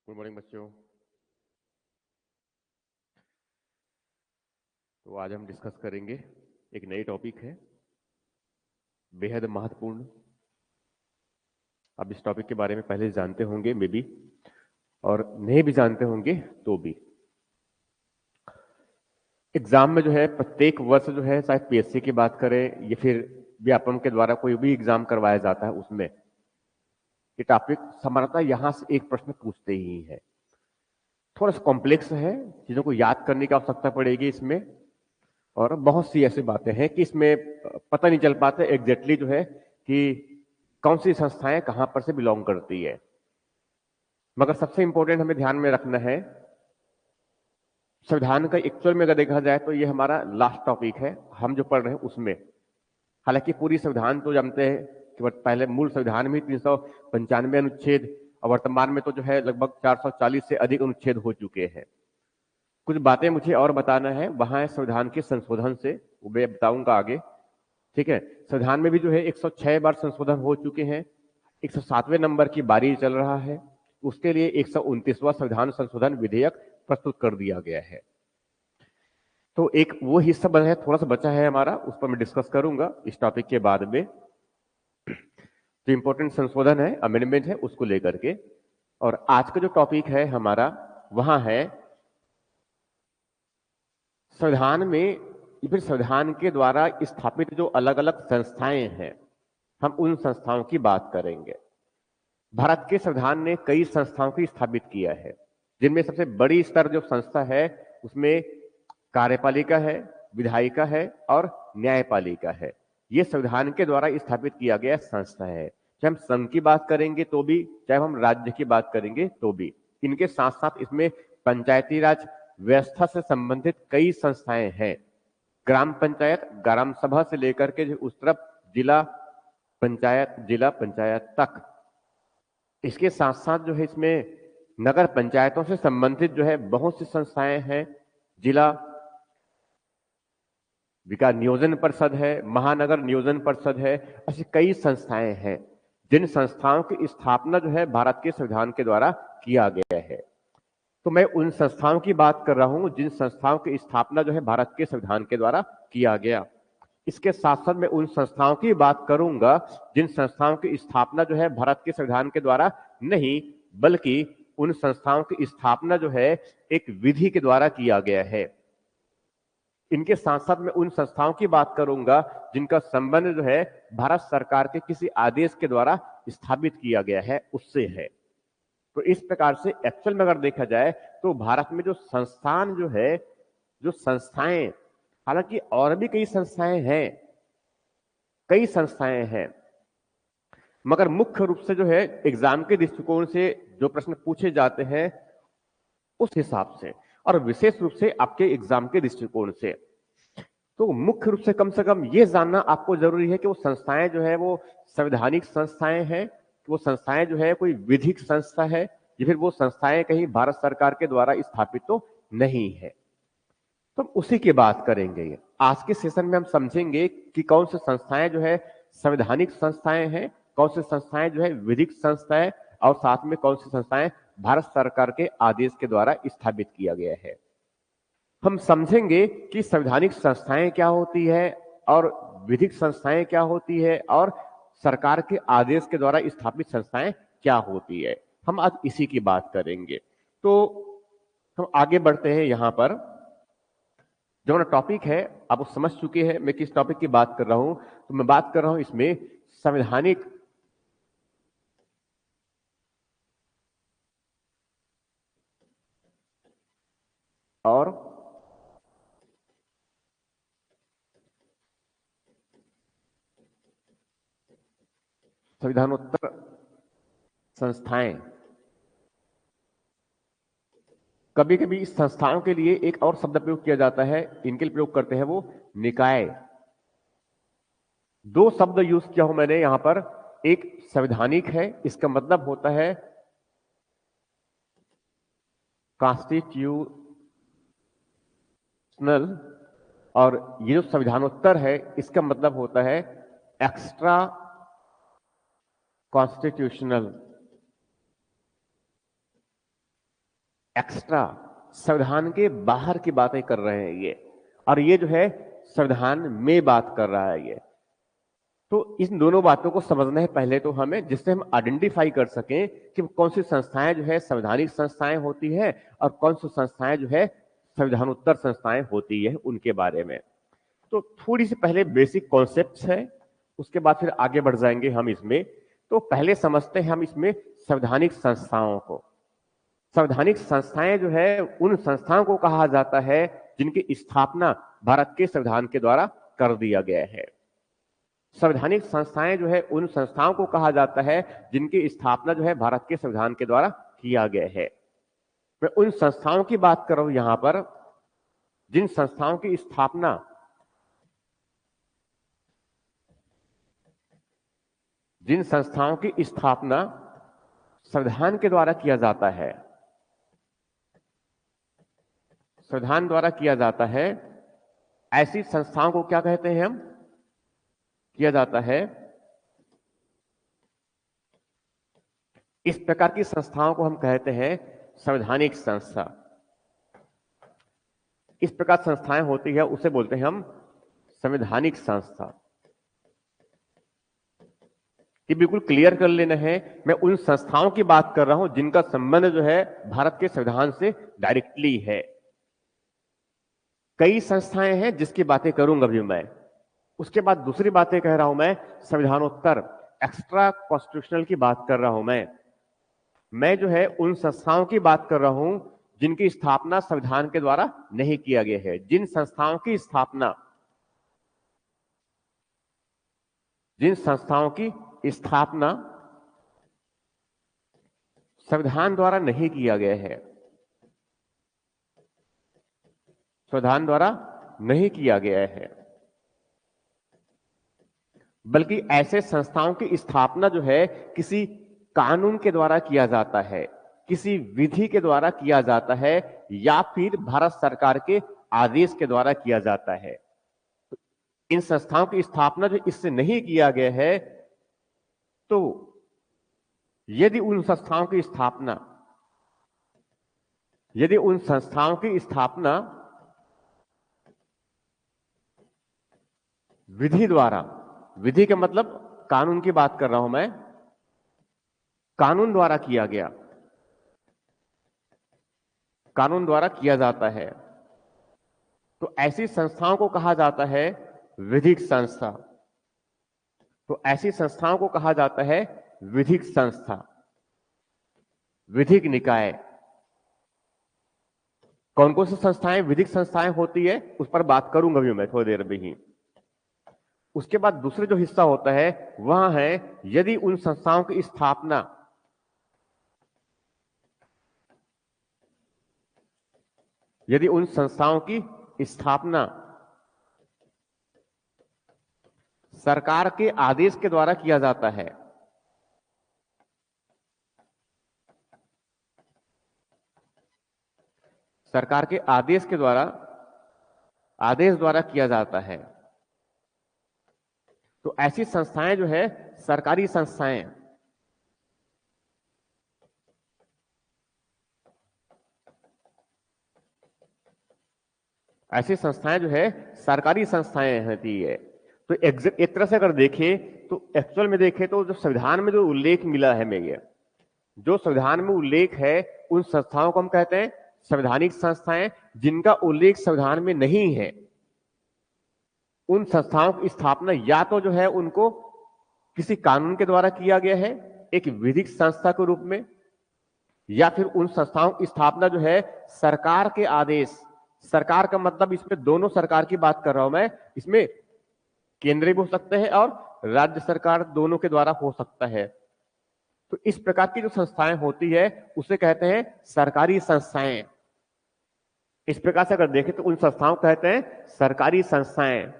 Good morning बच्चों। तो आज हम डिस्कस करेंगे, एक नई टॉपिक है, बेहद महत्वपूर्ण। आप इस टॉपिक के बारे में पहले जानते होंगे मे बी, और नहीं भी जानते होंगे तो भी। एग्जाम में जो है प्रत्येक वर्ष जो है, चाहे पीएससी की बात करें या फिर व्यापम के द्वारा कोई भी एग्जाम करवाया जाता है, उसमें ये टॉपिक सामान्यतः यहां से एक प्रश्न पूछते ही है। थोड़ा सा कॉम्प्लेक्स है, चीजों को याद करने की आवश्यकता पड़ेगी इसमें, और बहुत सी ऐसी बातें हैं कि इसमें पता नहीं चल पाता एग्जैक्टली जो है कि कौन सी संस्थाएं कहां पर से बिलोंग करती है। मगर सबसे इंपॉर्टेंट हमें ध्यान में रखना है, संविधान का एक्चुअल में अगर देखा जाए तो ये हमारा लास्ट टॉपिक है हम जो पढ़ रहे हैं उसमें। हालांकि पूरी संविधान तो जानते हैं कि पहले मूल संविधान में 395 अनुच्छेद, और वर्तमान में तो जो है लगभग 440 से अधिक अनुच्छेद हो चुके हैं। कुछ बातें मुझे और बताना है, वहां है संविधान के संशोधन से, वो मैं बताऊंगा आगे। ठीक है, संविधान में भी जो है 106 बार संशोधन हो चुके हैं, 107वें नंबर की बारी चल रहा है। उसके लिए 129वां संविधान संशोधन विधेयक प्रस्तुत कर दिया गया है। तो एक वो हिस्सा बना है, थोड़ा सा बचा है हमारा, उस पर मैं डिस्कस करूंगा इस टॉपिक के बाद में। जो इंपॉर्टेंट संशोधन है, अमेंडमेंट है, उसको लेकर के। और आज का जो टॉपिक है हमारा, वहां है संविधान में या फिर संविधान के द्वारा स्थापित जो अलग अलग संस्थाएं हैं, हम उन संस्थाओं की बात करेंगे। भारत के संविधान ने कई संस्थाओं को स्थापित किया है, जिनमें सबसे बड़ी स्तर जो संस्था है उसमें कार्यपालिका है, विधायिका है और न्यायपालिका है। ये संविधान के द्वारा स्थापित किया गया संस्था है। चाहे हम संघ की बात करेंगे तो भी, चाहे हम राज्य की बात करेंगे तो भी। इनके साथ साथ इसमें पंचायती राज व्यवस्था से संबंधित कई संस्थाएं हैं। ग्राम पंचायत, ग्राम सभा से लेकर के उस तरफ जिला पंचायत, जिला पंचायत तक। इसके साथ साथ जो है इसमें नगर पंचायतों से संबंधित जो है बहुत सी संस्थाएं हैं। जिला विकास नियोजन परिषद है, महानगर नियोजन परिषद है, ऐसी कई संस्थाएं हैं जिन संस्थाओं की स्थापना जो है भारत के संविधान के द्वारा किया गया है। तो मैं उन संस्थाओं की बात कर रहा हूं जिन संस्थाओं की स्थापना जो है भारत के संविधान के द्वारा किया गया। इसके साथ साथ मैं उन संस्थाओं की बात करूंगा जिन संस्थाओं की स्थापना जो है भारत के संविधान के द्वारा नहीं, बल्कि उन संस्थाओं की स्थापना जो है एक विधि के द्वारा किया गया है। इनके साथ साथ मैं उन संस्थाओं की बात करूंगा जिनका संबंध जो है भारत सरकार के किसी आदेश के द्वारा स्थापित किया गया है, उससे है। तो इस प्रकार से एक्चुअल में अगर देखा जाए तो भारत में जो संस्थान जो है, जो संस्थाएं, हालांकि और भी कई संस्थाएं हैं, कई संस्थाएं हैं, मगर मुख्य रूप से जो है एग्जाम के दृष्टिकोण से जो प्रश्न पूछे जाते हैं उस हिसाब से, और विशेष रूप से आपके एग्जाम के दृष्टिकोण से, तो मुख्य रूप से कम ये जानना आपको जरूरी है कि वो संस्थाएं जो है वो संवैधानिक संस्थाएं हैं, कि वो संस्थाएं जो है कोई विधिक संस्था है, या फिर वो संस्थाएं कहीं भारत सरकार के द्वारा स्थापित तो नहीं है। तो हम उसी की बात करेंगे आज के सेशन में। हम समझेंगे कि कौन सी संस्थाएं जो है संवैधानिक संस्थाएं हैं, कौन सी संस्थाएं जो है विधिक संस्थाएं, और साथ में कौन सी संस्थाएं भारत सरकार के आदेश के द्वारा स्थापित किया गया है। हम समझेंगे कि संवैधानिक संस्थाएं क्या होती है और विधिक संस्थाएं क्या होती है, और सरकार के आदेश के द्वारा स्थापित संस्थाएं क्या होती है। हम आज इसी की बात करेंगे। तो हम आगे बढ़ते हैं। यहां पर जो हमारा टॉपिक है आप वो समझ चुके हैं मैं किस टॉपिक की बात कर रहा हूं। तो मैं बात कर रहा हूं इसमें संवैधानिक और संविधानोत्तर संस्थाएं। कभी कभी इस संस्थाओं के लिए एक और शब्द प्रयोग किया जाता है, इनके लिए प्रयोग करते हैं वो निकाय। दो शब्द यूज किया हूं मैंने यहां पर, एक संवैधानिक है, इसका मतलब होता है कॉन्स्टिट्यूशनल, और ये जो संविधानोत्तर है इसका मतलब होता है एक्स्ट्रा कॉन्स्टिट्यूशनल। एक्स्ट्रा, संविधान के बाहर की बातें कर रहे हैं ये, और ये जो है संविधान में बात कर रहा है ये। तो इन दोनों बातों को समझना है पहले तो हमें, जिससे हम आइडेंटिफाई कर सकें कि कौन सी संस्थाएं जो है संवैधानिक संस्थाएं होती है और कौन सी संस्थाएं जो है संविधानोत्तर संस्थाएं होती है, उनके बारे में। तो थोड़ी सी पहले बेसिक कॉन्सेप्ट्स है, उसके बाद फिर आगे बढ़ जाएंगे हम इसमें। तो पहले समझते हैं हम इसमें संवैधानिक संस्थाओं को। संवैधानिक संस्थाएं जो है उन संस्थाओं को कहा जाता है जिनकी स्थापना भारत के संविधान के द्वारा कर दिया गया है। संवैधानिक संस्थाएं जो है उन संस्थाओं को कहा जाता है जिनकी स्थापना जो है भारत के संविधान के द्वारा किया गया है। मैं उन संस्थाओं की बात कर रहा हूं यहां पर जिन संस्थाओं की स्थापना संविधान के द्वारा किया जाता है, संविधान द्वारा किया जाता है, ऐसी संस्थाओं को क्या कहते हैं हम? किया जाता है, इस प्रकार की संस्थाओं को हम कहते हैं संवैधानिक संस्था। इस प्रकार संस्थाएं होती है उसे बोलते हैं हम संवैधानिक संस्था। ये बिल्कुल क्लियर कर लेना है, मैं उन संस्थाओं की बात कर रहा हूं जिनका संबंध जो है भारत के संविधान से डायरेक्टली है। कई संस्थाएं हैं जिसकी बातें करूंगा अभी मैं, उसके बाद दूसरी बातें कह रहा हूं मैं संविधानोत्तर एक्स्ट्रा कॉन्स्टिट्यूशनल की बात कर रहा हूं मैं जो है उन संस्थाओं की बात कर रहा हूं जिनकी स्थापना संविधान के द्वारा नहीं किया गया है। जिन संस्थाओं की स्थापना संविधान द्वारा नहीं किया गया है, संविधान द्वारा नहीं किया गया है, बल्कि ऐसे संस्थाओं की स्थापना जो है किसी कानून के द्वारा किया जाता है, किसी विधि के द्वारा किया जाता है, या फिर भारत सरकार के आदेश के द्वारा किया जाता है। इन संस्थाओं की स्थापना जो इससे नहीं किया गया है, तो यदि उन संस्थाओं की स्थापना विधि द्वारा, विधि के मतलब कानून की बात कर रहा हूं मैं, कानून द्वारा किया गया, कानून द्वारा किया जाता है, तो ऐसी संस्थाओं को कहा जाता है विधिक संस्था। तो ऐसी संस्थाओं को कहा जाता है विधिक संस्था, विधिक निकाय। कौन कौन सी संस्थाएं विधिक संस्थाएं होती है उस पर बात करूंगा भी मैं थोड़ी देर में ही। उसके बाद दूसरे जो हिस्सा होता है वह है यदि उन संस्थाओं की स्थापना सरकार के आदेश के द्वारा किया जाता है, सरकार के आदेश द्वारा किया जाता है, तो ऐसी संस्थाएं जो है सरकारी संस्थाएं, ऐसी संस्थाएं जो है सरकारी संस्थाएं होती है। तो एक तरह से अगर देखें तो एक्चुअल में देखें तो जो संविधान में जो उल्लेख मिला है ये जो संविधान में उल्लेख है उन संस्थाओं को हम कहते हैं संवैधानिक संस्थाएं। जिनका उल्लेख संविधान में नहीं है उन संस्थाओं की स्थापना या तो जो है उनको किसी कानून के द्वारा किया गया है एक विधिक संस्था के रूप में, या फिर उन संस्थाओं की स्थापना जो है सरकार के आदेश, सरकार का मतलब इसमें दोनों सरकार की बात कर रहा हूं मैं, इसमें केंद्रीय भी हो सकते हैं और राज्य सरकार, दोनों के द्वारा हो सकता है। तो इस प्रकार की जो संस्थाएं होती है उसे कहते हैं सरकारी संस्थाएं। इस प्रकार से अगर देखें तो उन संस्थाओं को कहते हैं सरकारी संस्थाएं।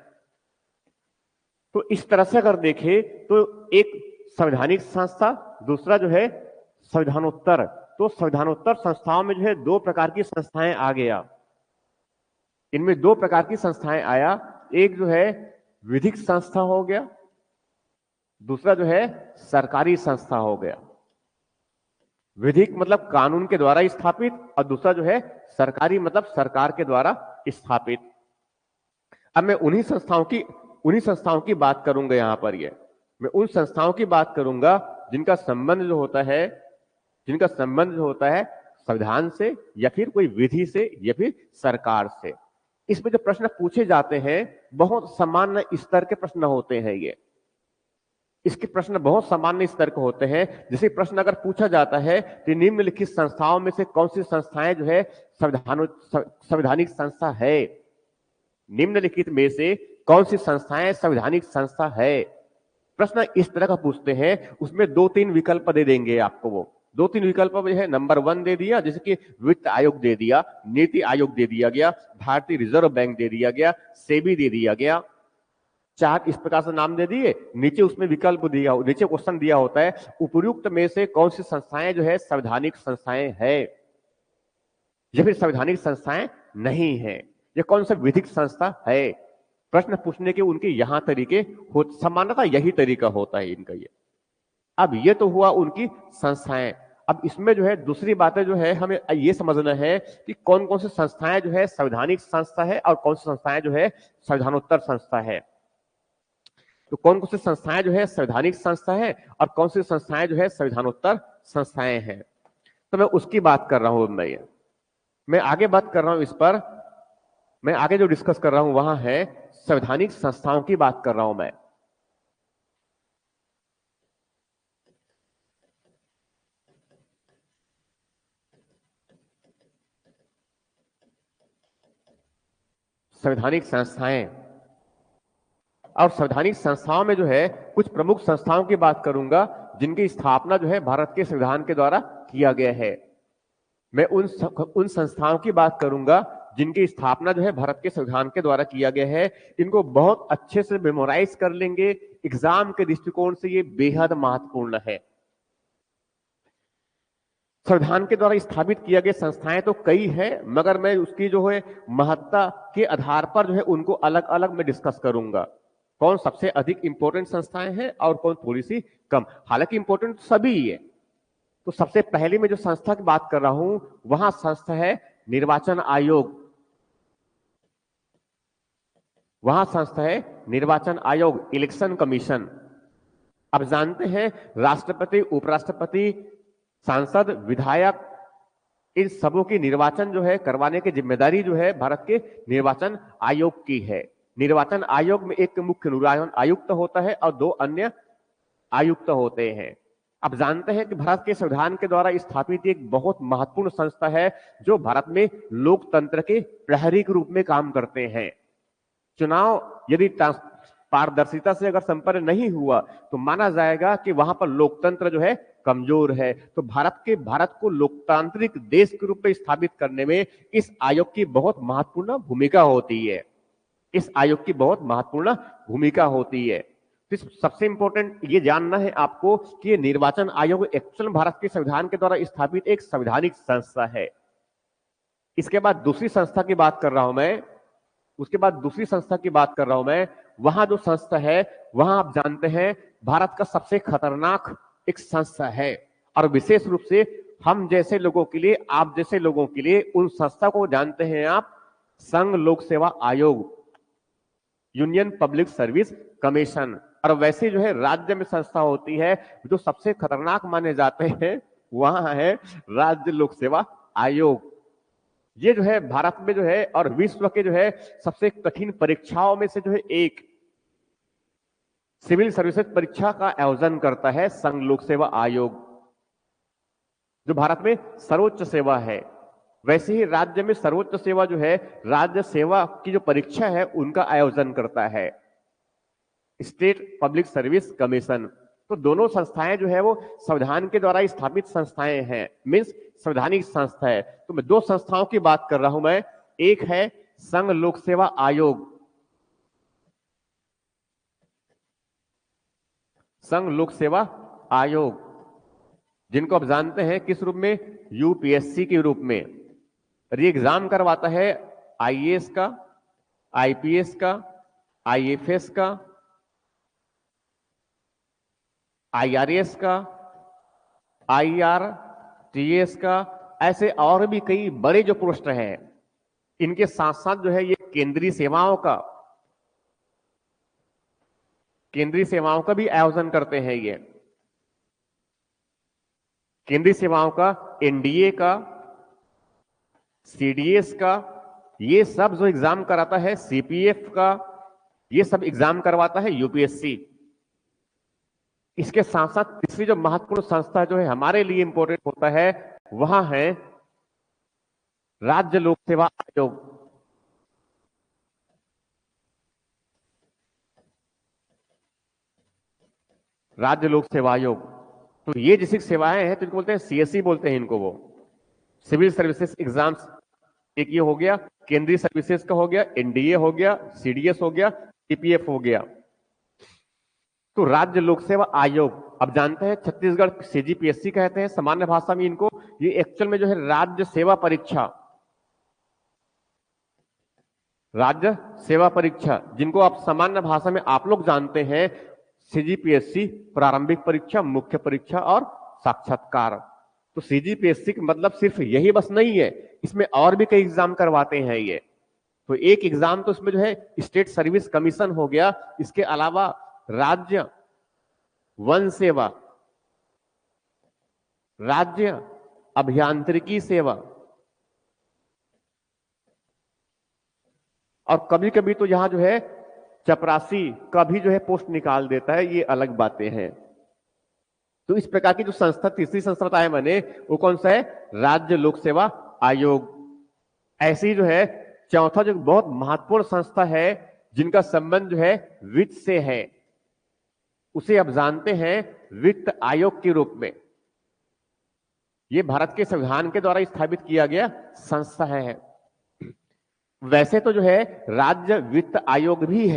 तो इस तरह से अगर देखें तो एक संवैधानिक संस्था, दूसरा जो है संविधानोत्तर। तो संविधानोत्तर संस्थाओं में जो है दो प्रकार की संस्थाएं आ गया, इनमें दो प्रकार की संस्थाएं आया, एक जो है विधिक संस्था हो गया, दूसरा जो है सरकारी संस्था हो गया। विधिक मतलब कानून के द्वारा स्थापित, और दूसरा जो है सरकारी मतलब सरकार के द्वारा स्थापित। अब मैं उन्हीं संस्थाओं की बात करूंगा यहां पर। मैं उन संस्थाओं की बात करूंगा जिनका संबंध जो होता है संविधान से या फिर कोई विधि से या फिर सरकार से। इसमें जो प्रश्न पूछे जाते हैं बहुत सामान्य स्तर के प्रश्न होते हैं। इसके प्रश्न बहुत सामान्य स्तर के होते हैं। जैसे प्रश्न अगर पूछा जाता है कि निम्नलिखित संस्थाओं में से कौन सी संस्थाएं जो है संवैधानिक संस्था है, निम्नलिखित में से कौन सी संस्थाएं संवैधानिक संस्था है। प्रश्न इस तरह का पूछते हैं, उसमें 2-3 विकल्प दे देंगे आपको। वो 2-3 विकल्प में है, नंबर 1 दे दिया, जैसे कि वित्त आयोग दे दिया, नीति आयोग दे दिया गया, भारतीय रिजर्व बैंक दे दिया गया, सेबी दे दिया गया। 4 इस प्रकार से नाम दे दिए, नीचे उसमें विकल्प दिया, नीचे क्वेश्चन दिया होता है उपयुक्त में से कौन सी संस्थाएं जो है संवैधानिक संस्थाएं है या फिर संवैधानिक संस्थाएं नहीं है, या कौन सा विधिक संस्था है। प्रश्न पूछने के उनके यहां तरीके हो, सामान्यतः यही तरीका होता है इनका। अब ये तो हुआ उनकी संस्थाएं। अब इसमें जो है दूसरी बातें जो है हमें ये समझना है कि कौन कौन सी संस्थाएं जो है संवैधानिक संस्था है और कौन सी संस्थाएं जो है संविधानोत्तर संस्था है। तो कौन कौन सी संस्थाएं जो है संवैधानिक संस्था है और कौन सी संस्थाएं जो है संविधानोत्तर संस्थाएं हैं, तो मैं उसकी बात कर रहा हूं। मैं आगे बात कर रहा हूं इस पर। मैं आगे जो डिस्कस कर रहा हूं वहां है संवैधानिक संस्थाओं की बात कर रहा हूं मैं। संवैधानिक संस्थाएं, और संवैधानिक संस्थाओं में जो है कुछ प्रमुख संस्थाओं की बात करूंगा जिनकी स्थापना जो है भारत के संविधान के द्वारा किया गया है। मैं उन संस्थाओं की बात करूंगा जिनकी स्थापना जो है भारत के संविधान के द्वारा किया गया है। इनको बहुत अच्छे से मेमोराइज कर लेंगे, एग्जाम के दृष्टिकोण से ये बेहद महत्वपूर्ण है। संविधान के द्वारा स्थापित किया गया संस्थाएं तो कई है, मगर मैं उसकी जो है महत्ता के आधार पर जो है उनको अलग अलग मैं डिस्कस करूंगा, कौन सबसे अधिक इंपॉर्टेंट संस्थाएं हैं और कौन थोड़ी सी कम। हालांकि इंपॉर्टेंट सभी ही है। तो सबसे पहले मैं जो संस्था की बात कर रहा हूं वहां संस्था है निर्वाचन आयोग। वहां संस्था है निर्वाचन आयोग, इलेक्शन कमीशन। अब जानते हैं राष्ट्रपति, उपराष्ट्रपति, सांसद, विधायक, इन सबों की निर्वाचन जो है करवाने की जिम्मेदारी जो है भारत के निर्वाचन आयोग की है। निर्वाचन आयोग में एक मुख्य निर्वाचन आयुक्त होता है और 2 अन्य आयुक्त होते हैं। अब जानते हैं कि भारत के संविधान के द्वारा स्थापित एक बहुत महत्वपूर्ण संस्था है जो भारत में लोकतंत्र के प्रहरी के रूप में काम करते हैं। चुनाव यदि पारदर्शिता से अगर संपन्न नहीं हुआ तो माना जाएगा कि वहां पर लोकतंत्र जो है कमजोर है। तो भारत को लोकतांत्रिक देश के रूप में स्थापित करने में इस आयोग की बहुत महत्वपूर्ण भूमिका होती है। इस आयोग की बहुत महत्वपूर्ण भूमिका होती है। तो सबसे इंपॉर्टेंट ये जानना है आपको कि ये निर्वाचन आयोग एक्चुअल भारत के संविधान के द्वारा स्थापित एक संवैधानिक संस्था है। इसके बाद दूसरी संस्था की बात कर रहा हूं मैं, वहां जो संस्था है वहां आप जानते हैं भारत का सबसे खतरनाक एक संस्था है, और विशेष रूप से हम जैसे लोगों के लिए, आप जैसे लोगों के लिए उन संस्था को जानते हैं आप, संघ लोक सेवा आयोग, यूनियन पब्लिक सर्विस कमीशन। और वैसे जो है राज्य में संस्था होती है जो सबसे खतरनाक माने जाते हैं, वहां है राज्य लोक सेवा आयोग। ये जो है भारत में जो है और विश्व के जो है सबसे कठिन परीक्षाओं में से जो है एक सिविल सर्विसेज परीक्षा का आयोजन करता है संघ लोक सेवा आयोग, जो भारत में सर्वोच्च सेवा है। वैसे ही राज्य में सर्वोच्च सेवा जो है राज्य सेवा की जो परीक्षा है उनका आयोजन करता है स्टेट पब्लिक सर्विस कमीशन। तो दोनों संस्थाएं जो है वो संविधान के द्वारा स्थापित संस्थाएं हैं, मीन्स संवैधानिक संस्था है। तो मैं 2 संस्थाओं की बात कर रहा हूं मैं। एक है संघ लोक सेवा आयोग, संघ लोक सेवा आयोग, जिनको आप जानते हैं किस रूप में, यूपीएससी के रूप में। री एग्जाम करवाता है आईएएस का, आईपीएस का, आईएफएस का, आईआरएस का, आईआर, टीएस का, ऐसे और भी कई बड़े जो पोस्ट हैं, इनके साथ साथ जो है ये केंद्रीय सेवाओं का भी आयोजन करते हैं। ये केंद्रीय सेवाओं का, एनडीए का, सीडीएस का, ये सब जो एग्जाम कराता है, सीपीएफ का, ये सब एग्जाम करवाता है यूपीएससी। इसके साथ साथ तीसरी जो महत्वपूर्ण संस्था जो है हमारे लिए इंपॉर्टेंट होता है, वहां है राज्य लोक सेवा आयोग। राज्य लोक सेवा आयोग, तो ये जैसी सेवाएं हैं तो इनको बोलते हैं सीएससी बोलते हैं इनको, वो सिविल सर्विसेज एग्जाम्स। एक ये हो गया, केंद्रीय सर्विसेज का हो गया, एनडीए हो गया, सीडीएस हो गया, सीपीएफ हो गया। तो राज्य लोक सेवा आयोग, अब जानते हैं छत्तीसगढ़ सीजीपीएससी कहते हैं सामान्य भाषा में इनको। ये एक्चुअल में जो है राज्य सेवा परीक्षा, जिनको आप सामान्य भाषा में आप लोग जानते हैं सीजीपीएससी, प्रारंभिक परीक्षा, मुख्य परीक्षा और साक्षात्कार। तो सीजीपीएससी का मतलब सिर्फ यही बस नहीं है, इसमें और भी कई एग्जाम करवाते हैं ये। तो एक एग्जाम तो इसमें जो है स्टेट सर्विस कमीशन हो गया, इसके अलावा राज्य वन सेवा, राज्य अभियांत्रिकी सेवा, और कभी कभी तो यहां जो है चपरासी का भी जो है पोस्ट निकाल देता है, ये अलग बातें हैं। तो इस प्रकार की जो संस्था, तीसरी संस्था बताया मैंने, वो कौन सा है? राज्य लोक सेवा आयोग। ऐसी जो है चौथा जो बहुत महत्वपूर्ण संस्था है जिनका संबंध जो है वित्त से है, उसे आप जानते हैं वित्त आयोग के रूप में। यह भारत के संविधान के द्वारा स्थापित किया गया संस्था है। वैसे तो जो है राज्य वित्त आयोग भी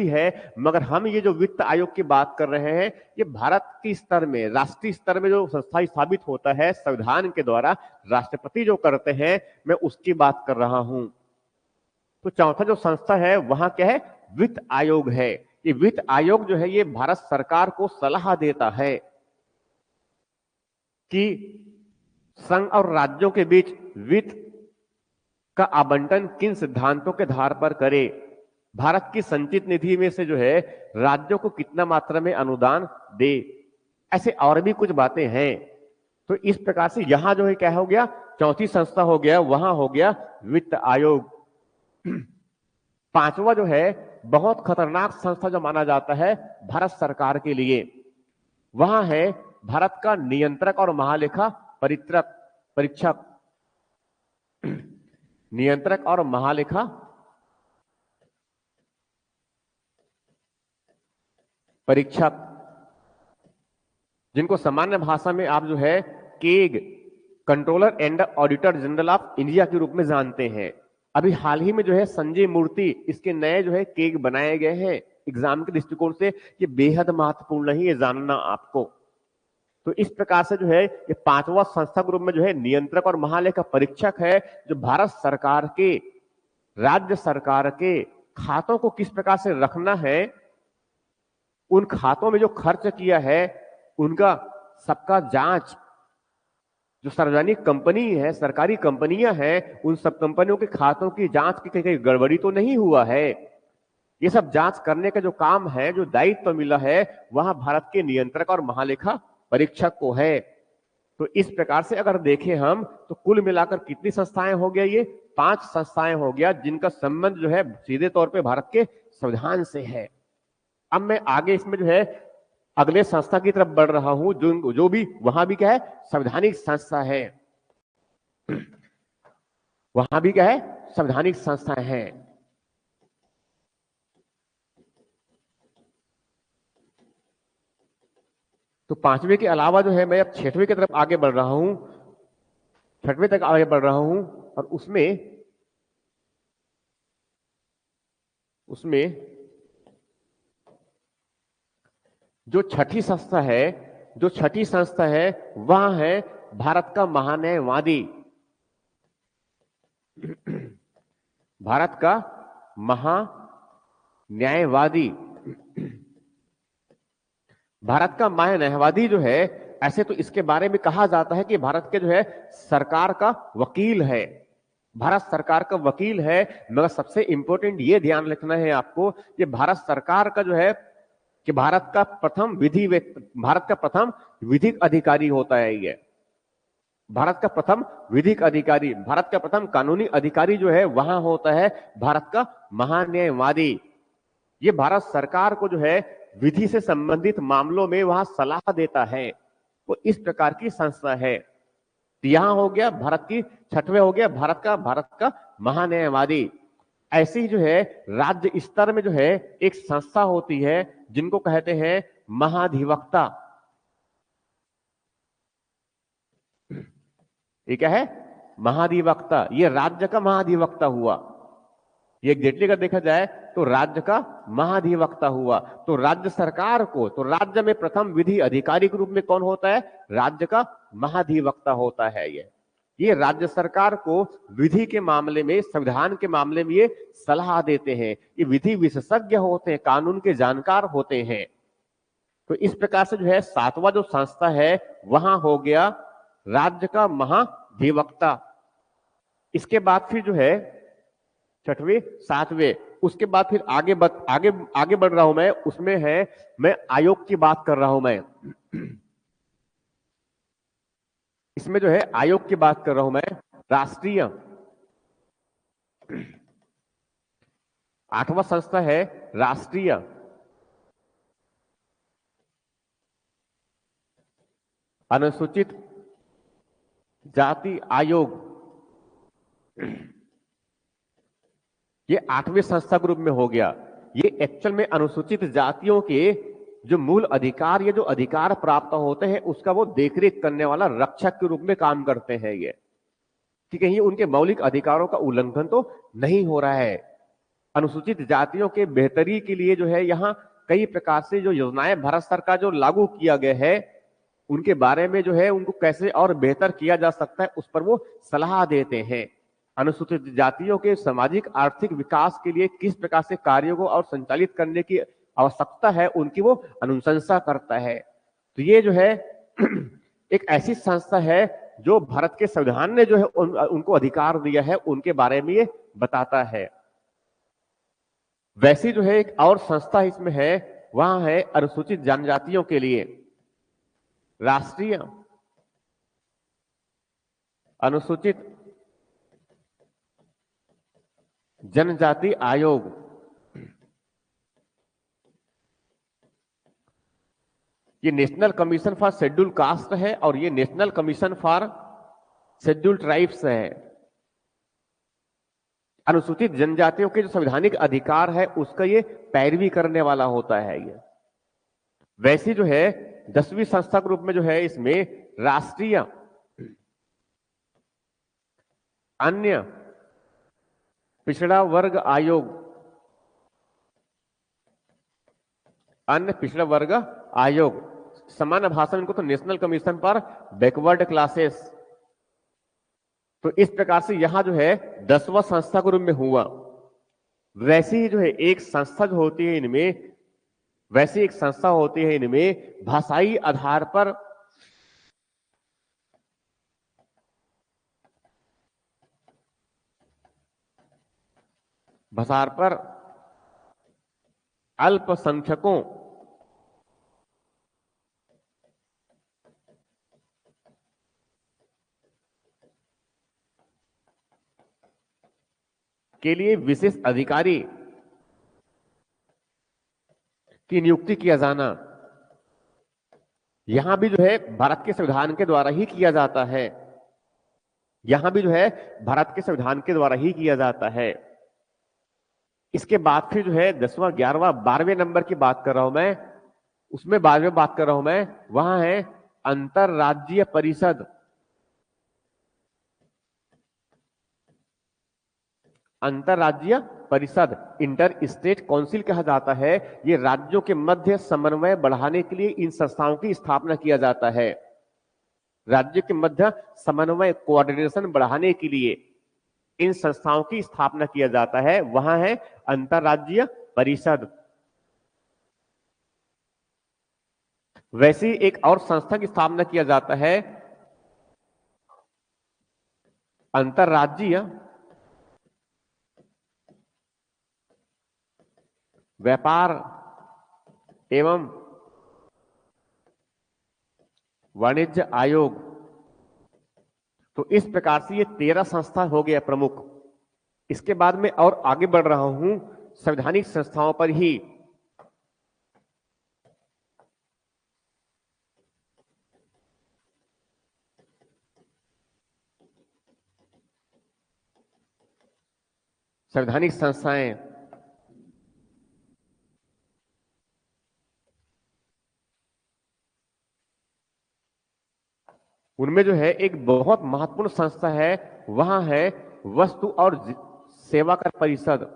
है, मगर हम ये जो वित्त आयोग की बात कर रहे हैं, ये भारत के स्तर में, राष्ट्रीय स्तर में जो संस्था स्थापित होता है संविधान के द्वारा, राष्ट्रपति जो करते हैं, मैं उसकी बात कर रहा हूं। तो चौथा जो संस्था है वहां क्या है? वित्त आयोग है। ये वित्त आयोग जो है ये भारत सरकार को सलाह देता है कि संघ और राज्यों के बीच वित्त का आवंटन किन सिद्धांतों के आधार पर करे, भारत की संचित निधि में से जो है राज्यों को कितना मात्रा में अनुदान दे, ऐसे और भी कुछ बातें हैं। तो इस प्रकार से यहां जो है क्या हो गया? चौथी संस्था हो गया, वहां हो गया वित्त आयोग। पांचवा जो है बहुत खतरनाक संस्था जो माना जाता है भारत सरकार के लिए, वहां है भारत का नियंत्रक और महालेखा परीक्षक। नियंत्रक और महालेखा परीक्षक, जिनको सामान्य भाषा में आप जो है keg, controller and auditor general of India के रूप में जानते हैं। अभी हाल ही में जो है संजय मूर्ति, इसके नए जो है केग बनाए गए हैं। एग्जाम के दृष्टिकोण से ये बेहद महत्वपूर्ण है, ये जानना आपको। तो इस प्रकार से जो है ये पांचवा संस्था ग्रुप में जो है नियंत्रक और महालेखा परीक्षक है, जो भारत सरकार के, राज्य सरकार के खातों को किस प्रकार से रखना है, उन खातों में जो खर्च किया है उनका सबका जांच, जो सार्वजनिक कंपनी है, सरकारी कंपनियां हैं, उन सब कंपनियों के खातों की जांच की कहीं गड़बड़ी तो नहीं हुआ है, ये सब जांच करने का जो काम है, जो दायित्व मिला है, वहां भारत के नियंत्रक और महालेखा परीक्षक को है। तो इस प्रकार से अगर देखें हम तो कुल मिलाकर कितनी संस्थाएं हो गया? ये 5 संस्थाएं हो गया, जिनका संबंध जो है सीधे तौर पे भारत के संविधान से है। अब मैं आगे इसमें जो है अगले संस्था की तरफ बढ़ रहा हूं, जो भी वहां भी क्या है? संवैधानिक संस्था है। वहां भी क्या है? संवैधानिक संस्था है। तो पांचवें के अलावा जो है मैं अब छठवें की तरफ आगे बढ़ रहा हूं, छठवें तक आगे बढ़ रहा हूं, और उसमें जो छठी संस्था है वह है भारत का महान्यायवादी। भारत का महान्यायवादी, भारत का महान्यायवादी जो है ऐसे तो इसके बारे में कहा जाता है कि भारत के जो है सरकार का वकील है, भारत सरकार का वकील है। मगर सबसे इंपॉर्टेंट ये ध्यान रखना है आपको कि भारत सरकार का जो है कि भारत का प्रथम विधिक अधिकारी होता है ये, भारत का प्रथम विधिक अधिकारी, भारत का प्रथम कानूनी अधिकारी जो है वहां होता है भारत का महान्यायवादी। ये भारत सरकार को जो है विधि से संबंधित मामलों में वहां सलाह देता है, वो इस प्रकार की संस्था है। तो यहां हो गया भारत की, छठवें हो गया भारत का महान्यायवादी। ऐसे ही जो है राज्य स्तर में जो है एक संस्था होती है जिनको कहते हैं महाधिवक्ता। ये क्या है? महाधिवक्ता। ये राज्य का महाधिवक्ता हुआ, ये एग्जैक्टली अगर देखा जाए तो राज्य का महाधिवक्ता हुआ। तो राज्य सरकार को, तो राज्य में प्रथम विधि अधिकारी के रूप में कौन होता है? राज्य का महाधिवक्ता होता है। ये राज्य सरकार को विधि के मामले में, संविधान के मामले में ये सलाह देते हैं। ये विधि विशेषज्ञ होते हैं, कानून के जानकार होते हैं। तो इस प्रकार से जो है सातवां जो संस्था है वहां हो गया राज्य का महाधिवक्ता। इसके बाद फिर जो है छठवें सातवें, उसके बाद फिर आगे बढ़ रहा हूं मैं, उसमें है मैं आयोग की बात कर रहा हूं मैं। इसमें जो है आयोग की बात कर रहा हूं मैं, राष्ट्रीय। आठवां संस्था है राष्ट्रीय अनुसूचित जाति आयोग। ये आठवें संस्था ग्रुप में हो गया। ये एक्चुअल में अनुसूचित जातियों के जो मूल अधिकार, ये जो अधिकार प्राप्त होते हैं उसका वो देखरेख करने वाला रक्षक के रूप में काम करते हैं ये, कि कहीं उनके मौलिक अधिकारों का उल्लंघन तो नहीं हो रहा है। अनुसूचित जातियों के बेहतरी के लिए जो है यहाँ कई प्रकार से जो योजनाएं भारत सरकार जो लागू किया गया है उनके बारे में जो है उनको कैसे और बेहतर किया जा सकता है उस पर वो सलाह देते हैं। अनुसूचित जातियों के सामाजिक आर्थिक विकास के लिए किस प्रकार से कार्यों को और संचालित करने की आवश्यकता है उनकी वो अनुशंसा करता है। तो ये जो है एक ऐसी संस्था है जो भारत के संविधान ने जो है उनको अधिकार दिया है उनके बारे में ये बताता है। वैसी जो है एक और संस्था इसमें है, वहां है अनुसूचित जनजातियों के लिए राष्ट्रीय अनुसूचित जनजाति आयोग। ये national commission for schedule caste है और ये national commission for schedule tribes है। अनुसूचित जनजातियों के जो संवैधानिक अधिकार है उसका ये पैरवी करने वाला होता है ये। वैसी जो है 10वीं संस्था ग्रुप में जो है इसमें राष्ट्रीय अन्य पिछड़ा वर्ग आयोग, अन्य पिछड़ा वर्ग आयोग, सामान्य भाषा में इनको तो national commission for backward classes. तो इस प्रकार से यहां जो है 10वां संस्था के रूप में हुआ। वैसी ही जो है एक संस्था जो होती है इनमें, वैसी एक संस्था होती है इनमें भाषाई आधार पर अल्पसंख्यकों के लिए विशेष अधिकारी की नियुक्ति किया जाना, यहां भी जो है भारत के संविधान के द्वारा ही किया जाता है। यहां भी जो है भारत के संविधान के द्वारा ही किया जाता है। इसके बाद फिर जो है 10वां 11वां 12वें नंबर की बात कर रहा हूं मैं, उसमें 12वें बात कर रहा हूं मैं, वहां है अंतरराज्यीय परिषद। अंतरराज्यीय परिषद इंटर स्टेट काउंसिल कहा जाता है। ये राज्यों के मध्य समन्वय बढ़ाने के लिए इन संस्थाओं की स्थापना किया जाता है। राज्य के मध्य समन्वय कोऑर्डिनेशन बढ़ाने के लिए इन संस्थाओं की स्थापना किया जाता है। वहां है अंतरराज्यीय परिषद। वैसी एक और संस्था की स्थापना किया जाता है, अंतरराज्यीय व्यापार एवं वाणिज्य आयोग। तो इस प्रकार से ये 13 संस्था हो गया प्रमुख। इसके बाद में और आगे बढ़ रहा हूं संवैधानिक संस्थाओं पर ही। संवैधानिक संस्थाएं, उनमें जो है एक बहुत महत्वपूर्ण संस्था है, वहां है वस्तु और सेवा कर परिषद।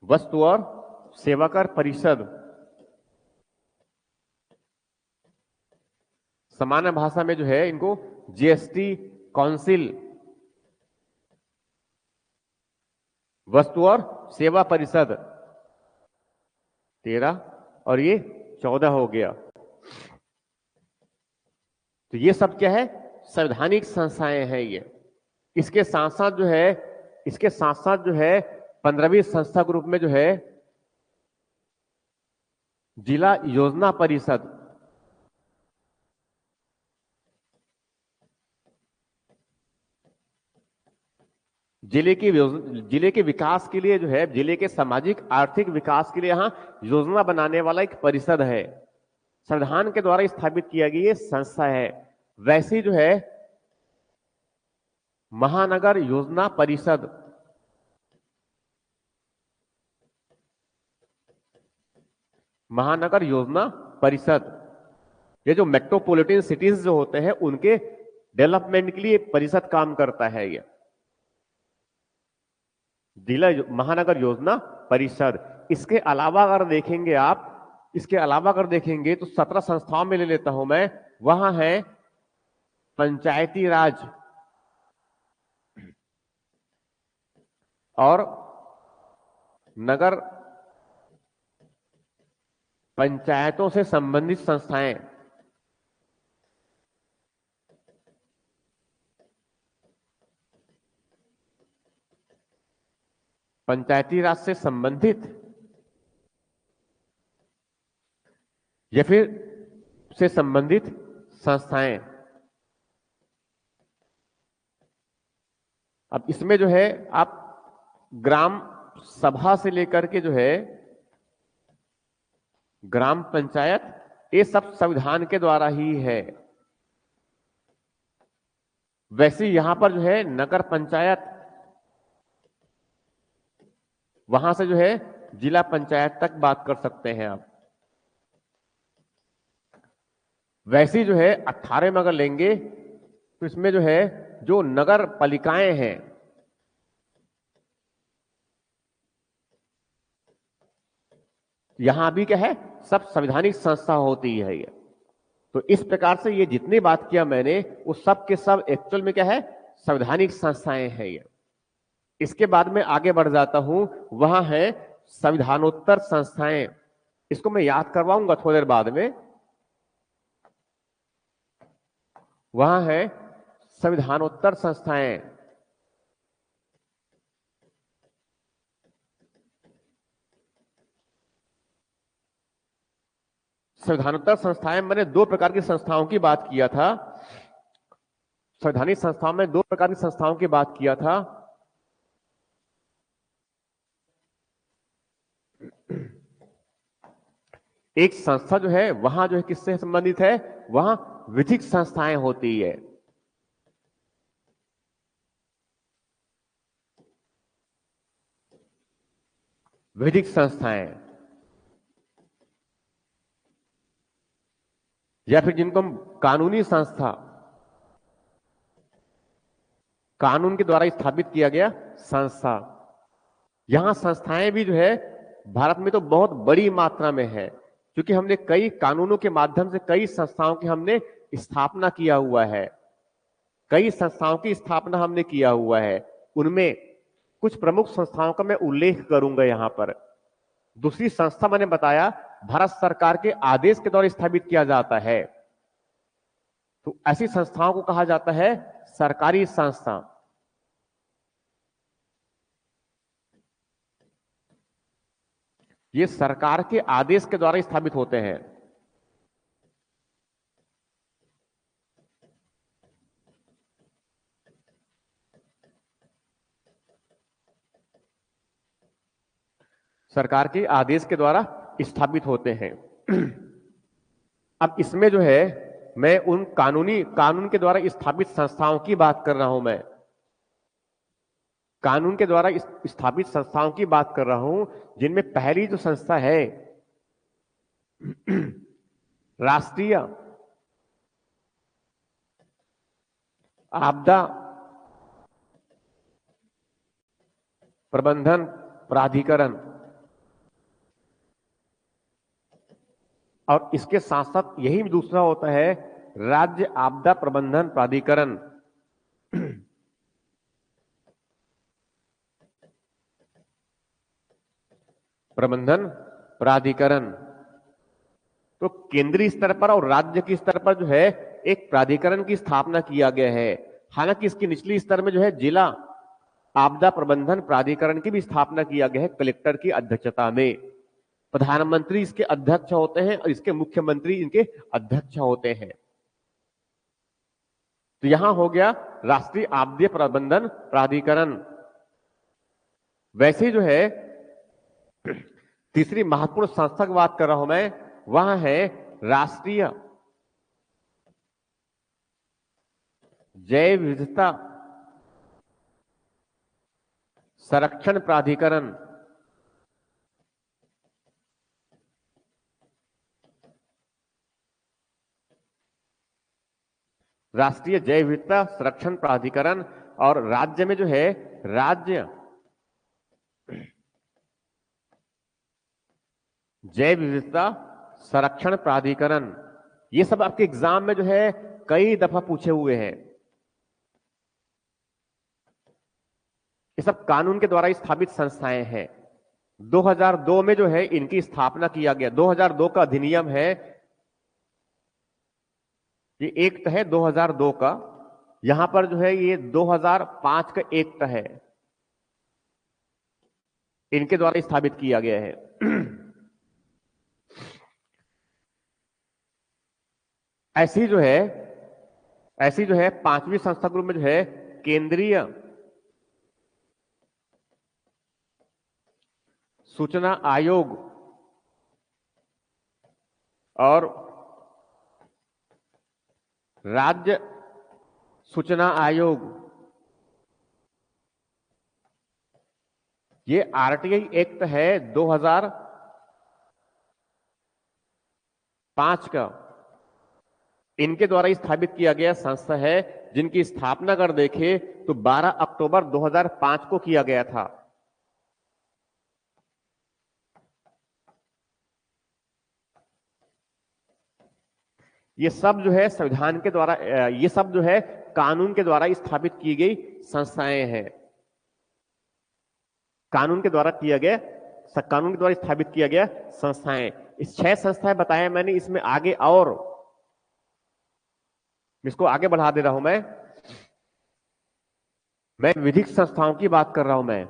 वस्तु और सेवा कर परिषद सामान्य भाषा में जो है इनको जीएसटी काउंसिल, वस्तु और सेवा परिषद 13 और ये 14 हो गया। तो ये सब क्या है, संवैधानिक संस्थाएं हैं ये। इसके साथ साथ जो है 15वीं संस्था के रूप में जो है जिला योजना परिषद। जिले के विकास के लिए जो है, जिले के सामाजिक आर्थिक विकास के लिए यहां योजना बनाने वाला एक परिषद है, संविधान के द्वारा स्थापित किया गया ये संस्था है। वैसी जो है महानगर योजना परिषद, महानगर योजना परिषद, ये जो मेट्रोपॉलिटन सिटीज जो होते हैं उनके डेवलपमेंट के लिए परिषद काम करता है। ये जिला महानगर योजना परिषद। इसके अलावा अगर देखेंगे आप, इसके अलावा अगर देखेंगे तो 17 संस्थाओं में ले लेता हूं मैं। वहां है पंचायती राज और नगर पंचायतों से संबंधित संस्थाएं, पंचायती राज से संबंधित या फिर से संबंधित संस्थाएं। अब इसमें जो है आप ग्राम सभा से लेकर के जो है ग्राम पंचायत, ये सब संविधान के द्वारा ही है। वैसे यहां पर जो है नगर पंचायत, वहां से जो है जिला पंचायत तक बात कर सकते हैं आप। वैसे जो है 18 में अगर लेंगे तो इसमें जो है जो नगर पालिकाएं हैं, यहां भी क्या है, सब संवैधानिक संस्था होती है ये। तो इस प्रकार से ये जितनी बात किया मैंने वो सब के सब एक्चुअल में क्या है, संवैधानिक संस्थाएं हैं ये। इसके बाद में आगे बढ़ जाता हूं, वहां है संविधानोत्तर संस्थाएं। इसको मैं याद करवाऊंगा थोड़ी देर बाद में। वहां है संविधानोत्तर संस्थाएं। संविधानोत्तर संस्थाएं, मैंने 2 प्रकार की संस्थाओं की बात किया था। संवैधानिक संस्थाओं में 2 प्रकार की संस्थाओं की बात किया था। एक संस्था जो है वहां जो है किससे संबंधित है, वहां विधिक संस्थाएं होती है। विधिक संस्थाएं, या फिर जिनको हम कानूनी संस्था, कानून के द्वारा स्थापित किया गया संस्था। यहां संस्थाएं भी जो है भारत में तो बहुत बड़ी मात्रा में है, क्योंकि हमने कई कानूनों के माध्यम से कई संस्थाओं की हमने स्थापना किया हुआ है। कई संस्थाओं की स्थापना हमने किया हुआ है। उनमें कुछ प्रमुख संस्थाओं का मैं उल्लेख करूंगा यहां पर। दूसरी संस्था मैंने बताया भारत सरकार के आदेश के द्वारा स्थापित किया जाता है, तो ऐसी संस्थाओं को कहा जाता है सरकारी संस्था। ये सरकार के आदेश के द्वारा स्थापित होते हैं। सरकार के आदेश के द्वारा स्थापित होते हैं। अब इसमें जो है मैं उन कानून के द्वारा स्थापित संस्थाओं की बात कर रहा हूं। मैं कानून के द्वारा स्थापित संस्थाओं की बात कर रहा हूं, जिनमें पहली जो संस्था है राष्ट्रीय आपदा प्रबंधन प्राधिकरण, और इसके साथ साथ यही दूसरा होता है राज्य आपदा प्रबंधन प्राधिकरण। प्रबंधन प्राधिकरण तो केंद्रीय स्तर पर और राज्य के स्तर पर जो है एक प्राधिकरण की स्थापना किया गया है। हालांकि इसकी निचली स्तर में जो है जिला आपदा प्रबंधन प्राधिकरण की भी स्थापना किया गया है कलेक्टर की अध्यक्षता में। प्रधानमंत्री इसके अध्यक्ष होते हैं और इसके मुख्यमंत्री इनके अध्यक्ष होते हैं। तो यहां हो गया राष्ट्रीय आपदा प्रबंधन प्राधिकरण। वैसे जो है तीसरी महत्वपूर्ण संस्था की बात कर रहा हूं मैं, वह है राष्ट्रीय जैव विविधता संरक्षण प्राधिकरण। राष्ट्रीय जैव विविधता संरक्षण प्राधिकरण, और राज्य में जो है राज्य जैव विविधता संरक्षण प्राधिकरण। ये सब आपके एग्जाम में जो है कई दफा पूछे हुए हैं। ये सब कानून के द्वारा स्थापित संस्थाएं हैं। 2002 में जो है इनकी स्थापना किया गया। 2002 का अधिनियम है, ये एक्ट है 2002 का। यहां पर जो है ये 2005 का एक्ट है, इनके द्वारा स्थापित किया गया है। ऐसी जो है पांचवी संस्था ग्रुप में जो है केंद्रीय सूचना आयोग और राज्य सूचना आयोग। ये आरटीआई एक्ट है 2005 का, इनके द्वारा स्थापित किया गया संस्था है, जिनकी स्थापना अगर देखें तो 12 अक्टूबर 2005 को किया गया था। ये सब जो है संविधान के द्वारा, ये सब जो है कानून के द्वारा स्थापित की गई संस्थाएं हैं। कानून के द्वारा स्थापित किया गया संस्थाएं। इस 6 संस्थाएं बताया मैंने, इसमें आगे और इसको आगे बढ़ा दे रहा हूं मैं विधिक संस्थाओं की बात कर रहा हूं मैं।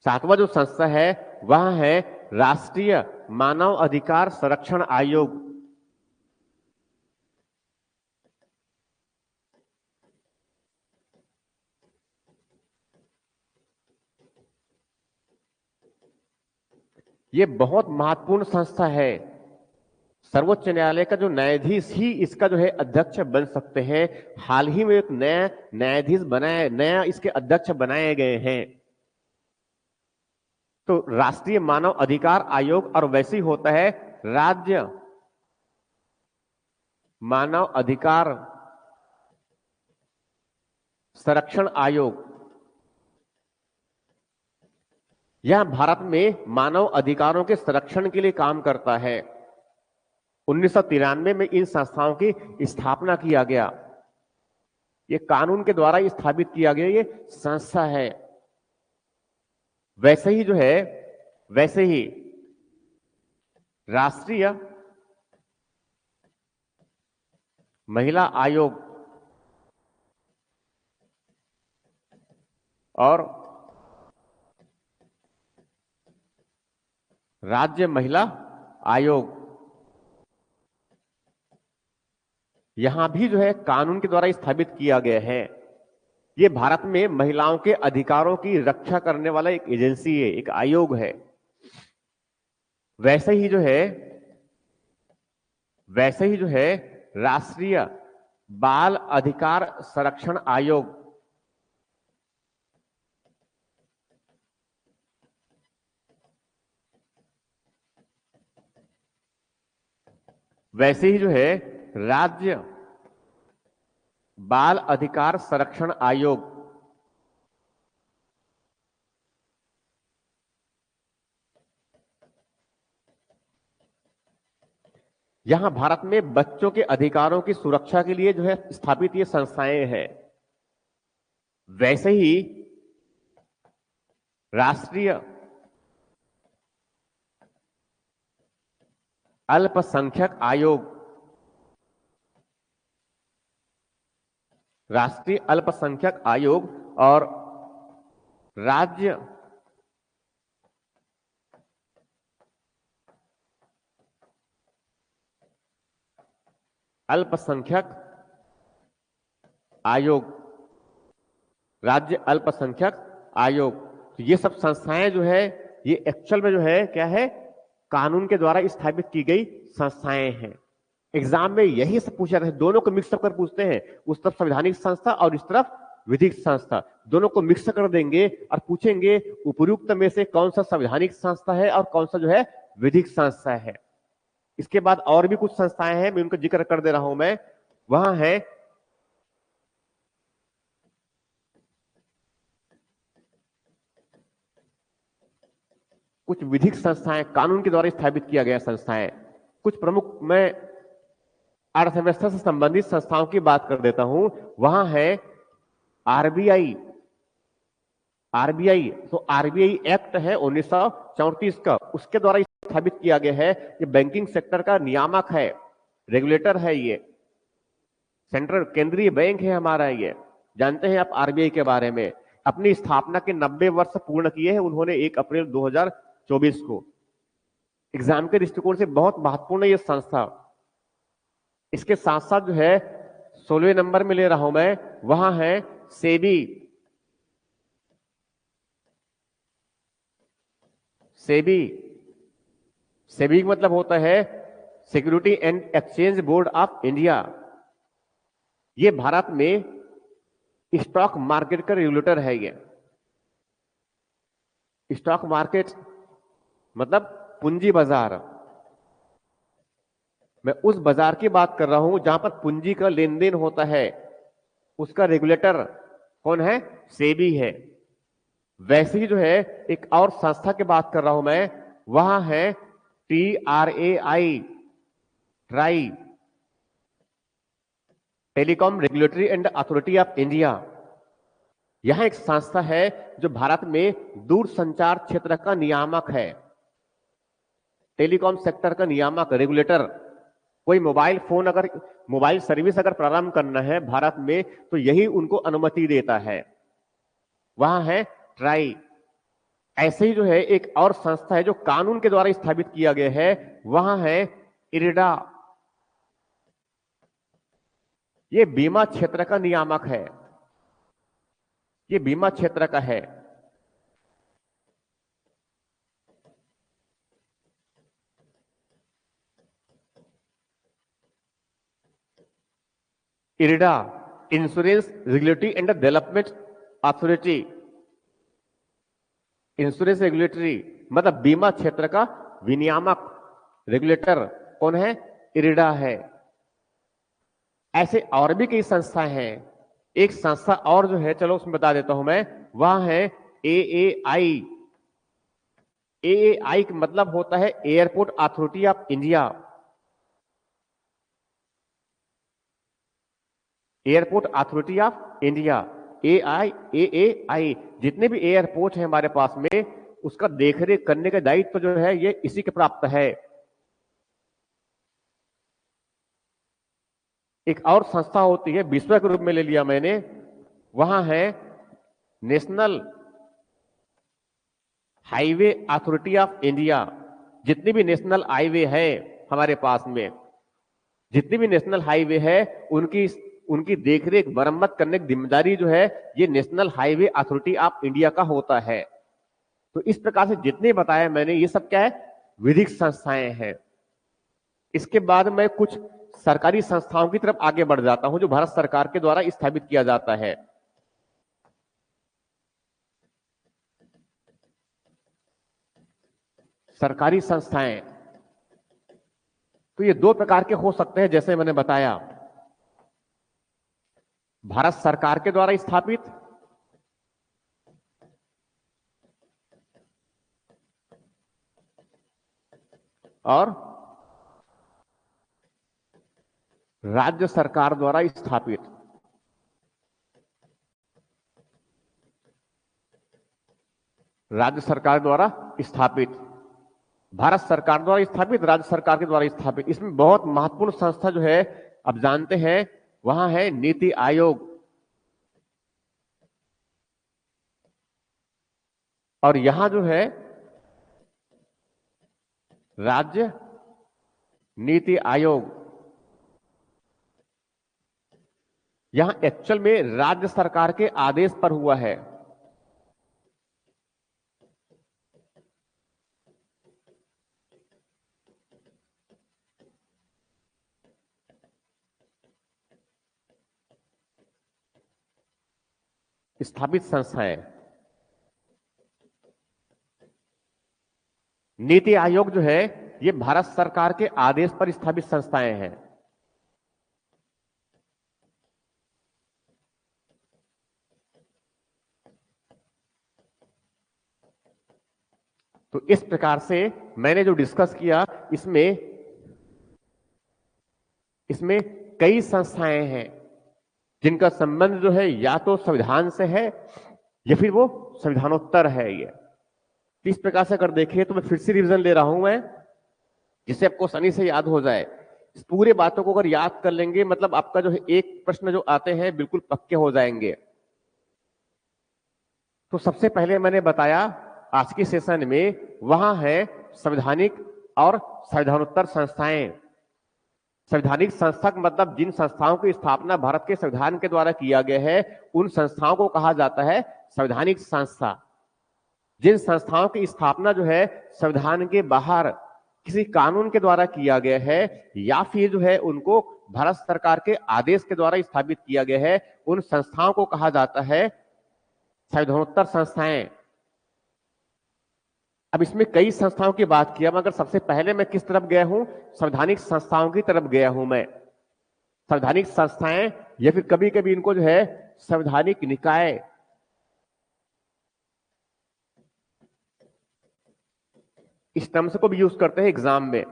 सातवां जो संस्था है वह है राष्ट्रीय मानव अधिकार संरक्षण आयोग। यह बहुत महत्वपूर्ण संस्था है। सर्वोच्च न्यायालय का जो न्यायाधीश ही इसका जो है अध्यक्ष बन सकते हैं। हाल ही में एक नया न्यायाधीश नया इसके अध्यक्ष बनाए गए हैं। तो राष्ट्रीय मानव अधिकार आयोग, और वैसे ही होता है राज्य मानव अधिकार संरक्षण आयोग। यह भारत में मानव अधिकारों के संरक्षण के लिए काम करता है। 1993 में इन संस्थाओं की स्थापना किया गया। ये कानून के द्वारा स्थापित किया गया ये संस्था है। वैसे ही राष्ट्रीय महिला आयोग और राज्य महिला आयोग, यहां भी कानून के द्वारा स्थापित किया गया है। ये भारत में महिलाओं के अधिकारों की रक्षा करने वाला एक एजेंसी है, एक आयोग है। वैसे ही राष्ट्रीय बाल अधिकार संरक्षण आयोग, वैसे ही राज्य बाल अधिकार संरक्षण आयोग, यहां भारत में बच्चों के अधिकारों की सुरक्षा के लिए स्थापित ये संस्थाएं हैं। वैसे ही राष्ट्रीय अल्पसंख्यक आयोग, राष्ट्रीय अल्पसंख्यक आयोग और राज्य अल्पसंख्यक आयोग, राज्य अल्पसंख्यक आयोग, तो ये सब संस्थाएं ये एक्चुअल में क्या है, कानून के द्वारा स्थापित की गई संस्थाएं हैं। एग्जाम में यही सब पूछा जाता है, दोनों को मिक्सअप कर पूछते हैं, उस तरफ संवैधानिक संस्था और इस तरफ विधिक संस्था, दोनों को मिक्स कर देंगे और पूछेंगे उपयुक्त में से कौन सा संवैधानिक संस्था है और कौन सा विधिक संस्था है। इसके बाद और भी कुछ संस्थाएं हैं, मैं उनका जिक्र कर दे रहा हूं। मैं वहां है कुछ विधिक संस्थाएं, कानून के द्वारा स्थापित किया गया संस्थाएं। कुछ प्रमुख मैं अर्थव्यवस्था से संबंधित संस्थाओं की बात कर देता हूं। वहां है आरबीआई। तो आरबीआई एक्ट है 1934 का, उसके द्वारा स्थापित किया गया है। ये बैंकिंग सेक्टर का नियामक है, रेगुलेटर है। ये सेंट्रल केंद्रीय बैंक है हमारा। ये जानते हैं आप आरबीआई के बारे में। अपनी स्थापना के 90 वर्ष पूर्ण किए हैं उन्होंने 1 अप्रैल 2024 को। एग्जाम के दृष्टिकोण से बहुत महत्वपूर्ण है ये संस्था। इसके साथ साथ 16वें नंबर में ले रहा हूं मैं, वहां है सेबी। सेबी मतलब होता है security and exchange board of India. ये भारत में स्टॉक मार्केट का रेगुलेटर है। ये स्टॉक मार्केट मतलब पूंजी बाजार। मैं उस बाजार की बात कर रहा हूं जहां पर पूंजी का लेन देन होता है, उसका रेगुलेटर कौन है? सेबी है। वैसे ही एक और संस्था की बात कर रहा हूं मैं, वहां है TRAI, try, telecom regulatory and authority of India. यहां एक संस्था है जो भारत में दूरसंचार क्षेत्र का नियामक है, टेलीकॉम सेक्टर का नियामक, रेगुलेटर। कोई मोबाइल सर्विस अगर प्रारंभ करना है भारत में तो यही उनको अनुमति देता है। वहां है ट्राई। ऐसे ही एक और संस्था है जो कानून के द्वारा स्थापित किया गया है, वहां है इरिडा। ये बीमा क्षेत्र का नियामक है, ये बीमा क्षेत्र का है। IRDA, insurance regulatory and development authority. Insurance regulatory मतलब बीमा क्षेत्र का विनियामक, रेगुलेटर कौन है? इरिडा है। ऐसे और भी कई संस्थाएं हैं। एक संस्था और चलो उसमें बता देता हूं मैं, वह है AAI। AAI का मतलब होता है airport authority of India. Airport authority of India, AIAAI, जितने भी एयरपोर्ट हैं हमारे पास में, उसका देखरेख करने का दायित्व जो है ये इसी के प्राप्त है। एक और संस्था होती है, विश्व के रूप में ले लिया मैंने, वहां है national highway authority of India. जितनी भी नेशनल हाईवे है हमारे पास में, जितनी भी नेशनल हाईवे है, उनकी उनकी देखरेख मरम्मत करने की जिम्मेदारी जो है ये national highway authority of India का होता है। तो इस प्रकार से जितने बताया मैंने, ये सब क्या है, विधिक संस्थाएं हैं। इसके बाद मैं कुछ सरकारी संस्थाओं की तरफ आगे बढ़ जाता हूं जो भारत सरकार के द्वारा स्थापित किया जाता है। सरकारी संस्थाएं तो ये दो प्रकार के हो सकते हैं, जैसे मैंने बताया, भारत सरकार के द्वारा स्थापित और राज्य सरकार द्वारा स्थापित। राज्य सरकार द्वारा स्थापित, भारत सरकार द्वारा स्थापित, राज्य सरकार के द्वारा स्थापित। इसमें बहुत महत्वपूर्ण संस्था जो है, अब जानते हैं, वहां है नीति आयोग। और यहां जो है राज्य नीति आयोग, यहां एक्चुअल में राज्य सरकार के आदेश पर हुआ है। स्थापित संस्थाएं, नीति आयोग जो है ये भारत सरकार के आदेश पर स्थापित संस्थाएं हैं। तो इस प्रकार से मैंने जो डिस्कस किया, इसमें कई संस्थाएं हैं जिनका संबंध जो है या तो संविधान से है या फिर वो संविधानोत्तर है। ये इस प्रकार से अगर देखें तो मैं फिर से रिवीजन ले रहा हूं मैं, जिससे आपको आसानी से याद हो जाए। इस पूरे बातों को अगर याद कर लेंगे, मतलब आपका जो है एक प्रश्न जो आते हैं बिल्कुल पक्के हो जाएंगे। तो सबसे पहले मैंने बताया आज के सेशन में, वहां है संवैधानिक और संविधानोत्तर संस्थाएं। संवैधानिक संस्था का मतलब जिन संस्थाओं की स्थापना भारत के संविधान के द्वारा किया गया है, उन संस्थाओं को कहा जाता है संवैधानिक संस्था। जिन संस्थाओं की स्थापना जो है संविधान के बाहर किसी कानून के द्वारा किया गया है, या फिर जो है उनको भारत सरकार के आदेश के द्वारा स्थापित किया गया है, उन संस्थाओं को कहा जाता है संविधानोत्तर संस्थाएं। अब इसमें कई संस्थाओं की बात किया, मगर सबसे पहले मैं किस तरफ गया हूं, संवैधानिक संस्थाओं की तरफ गया हूं मैं। संवैधानिक संस्थाएं या फिर कभी कभी इनको जो है संवैधानिक निकाय, इस टर्म्स को भी यूज करते हैं एग्जाम में।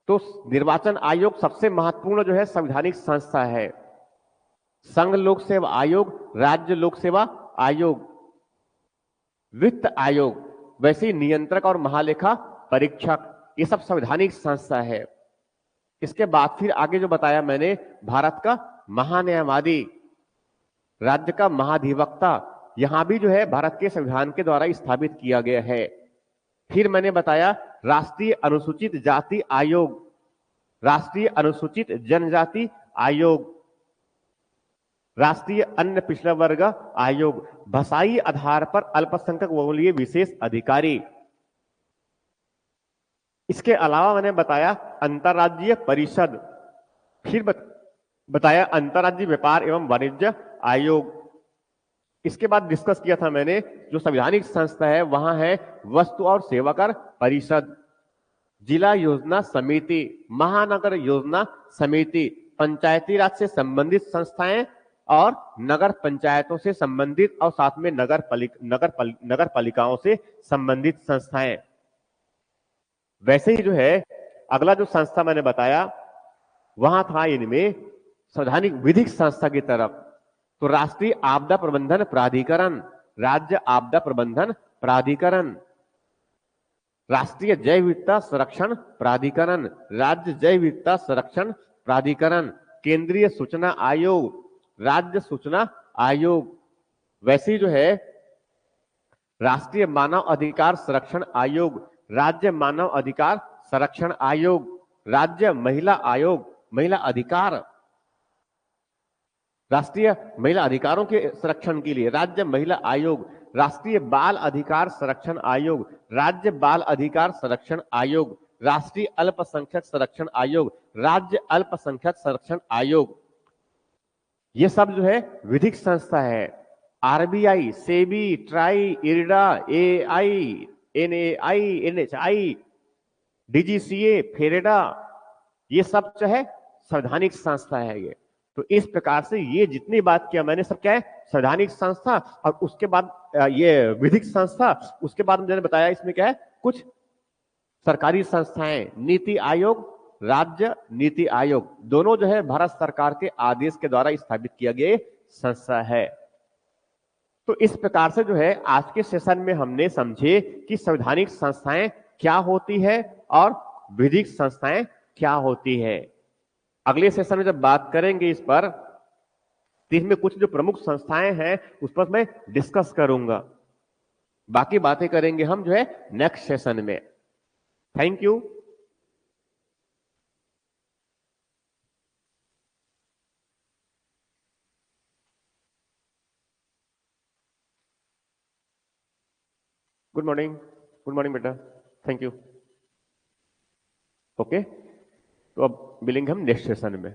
तो निर्वाचन आयोग सबसे महत्वपूर्ण जो है संवैधानिक संस्था है। संघ लोक सेवा आयोग, राज्य लोक सेवा आयोग, वित्त आयोग, वैसे ही नियंत्रक और महालेखा परीक्षक, ये सब संवैधानिक संस्था है। इसके बाद फिर आगे जो बताया मैंने, भारत का महान्यायवादी, राज्य का महाधिवक्ता, यहां भी जो है भारत के संविधान के द्वारा स्थापित किया गया है। फिर मैंने बताया राष्ट्रीय अनुसूचित जाति आयोग, राष्ट्रीय अनुसूचित जनजाति आयोग, राष्ट्रीय अन्य पिछड़ा वर्ग आयोग, भाषाई आधार पर अल्पसंख्यक वर्गों के लिए विशेष अधिकारी। इसके अलावा मैंने बताया अंतर्राज्यीय परिषद, फिर बताया अंतर्राज्यीय व्यापार एवं वाणिज्य आयोग। इसके बाद डिस्कस किया था मैंने, जो संवैधानिक संस्था है वहां है वस्तु और सेवा कर परिषद, जिला योजना समिति, महानगर योजना समिति, पंचायती राज से संबंधित संस्थाएं और नगर पंचायतों से संबंधित और साथ में नगर पालिकाओं से संबंधित संस्थाएं। वैसे ही जो है अगला जो संस्था मैंने बताया, वहां था इनमें संवैधानिक विधिक संस्था की तरफ, तो राष्ट्रीय आपदा प्रबंधन प्राधिकरण, राज्य आपदा प्रबंधन प्राधिकरण, राष्ट्रीय जैव विविधता संरक्षण प्राधिकरण, राज्य जैव विविधता संरक्षण प्राधिकरण, केंद्रीय सूचना आयोग, राज्य सूचना आयोग, वैसे ही जो है राष्ट्रीय मानव अधिकार संरक्षण आयोग, राज्य मानव अधिकार संरक्षण आयोग, राज्य महिला आयोग, महिला अधिकार, राष्ट्रीय महिला अधिकारों के संरक्षण के लिए राज्य महिला आयोग, राष्ट्रीय बाल अधिकार संरक्षण आयोग, राज्य बाल अधिकार संरक्षण आयोग, राष्ट्रीय अल्पसंख्यक संरक्षण आयोग, राज्य अल्पसंख्यक संरक्षण आयोग। ये सब जो है विधिक संस्था है। RBI, SEBI, TRAI, IRDA, AI, NAI, NHI, DGCA, फेरेडा, ये सब जो है संवैधानिक संस्था है ये। तो इस प्रकार से ये जितनी बात किया मैंने सब क्या है संवैधानिक संस्था, और उसके बाद ये विधिक संस्था, उसके बाद मैंने बताया इसमें क्या है कुछ सरकारी संस्थाएं, नीति आयोग, राज्य नीति आयोग, दोनों जो है भारत सरकार के आदेश के द्वारा स्थापित किया गया संस्था है। तो इस प्रकार से जो है आज के सेशन में हमने समझे कि संवैधानिक संस्थाएं क्या होती है और विधिक संस्थाएं क्या होती है। अगले सेशन में जब बात करेंगे इस पर, तो इसमें कुछ जो प्रमुख संस्थाएं हैं उस पर मैं डिस्कस करूंगा। बाकी बातें करेंगे हम जो है नेक्स्ट सेशन में। Thank you. Good morning, good morning बेटा, थैंक यू। ओके, तो अब मिलेंगे हम नेक्स्ट सेशन में।